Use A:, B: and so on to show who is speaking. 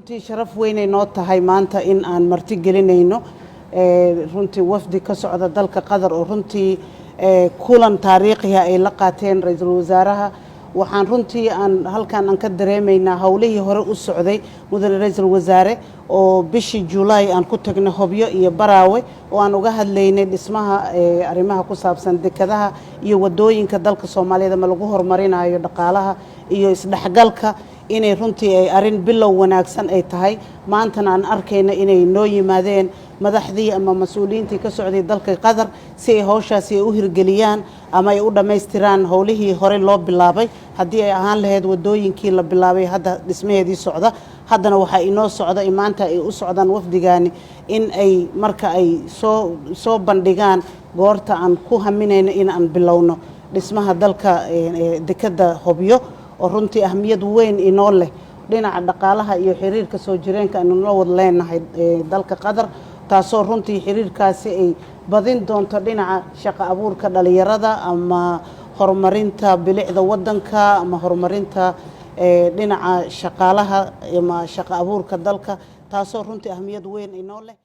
A: runtii sharaf weyn ay noo tahay maanta in aan marti gelinayno runtii wafdi ka socda dalka Qatar oo runtii kulan taariikhi ah ay la qaateen ra'iisul wasaaraha waxaan runtii aan halkan aan ka dareemaynaa hawlihii hore u socday mudane ra'iisul wasaare oo bishii July aan ku tagnay Hobyo iyo Baraawe oo aan uga hadlaynay dhismaha arrimaha ku saabsan dekadaha iyo wadooyinka dalka Soomaaliyeed ma lagu horumarinayo dhaqaalaha iyo isdhaxgalka inay runtii ay arin bilow wanaagsan ay tahay maantana aan arkayna inay noo yimaadeen madaxdii ama mas'uuliyiintii ka socday dalka Qatar si ay hawshaasi u hirgeliyaan ama ay u dhameystiraan hawlihii hore loo bilaabay haddii ay ahaan lahayd wadooyinkii la bilaabay hadda dhismaheedii socda haddana waxa inoo socda maanta ay u socdaan wafdigaani in ay marka ay soo bandhigaan goorta aan ku haminayno in aan bilowno dhismaha dalka dekada Hobyo oo runtii ahmiyad weyn inoo leh dhinaca dhaqaalaha iyo xiriirka soo jireenka aan noo wada leenahay dalka Qatar taasoo runtii xiriirkaasi ay badin doonto dhinaca shaqo abuurka dhalinyarada ama horumarinta bilicda wadanka ama horumarinta dhinaca shaqaalaha ama shaqo abuurka dalka taasoo runtii ahmiyad weyn inoo leh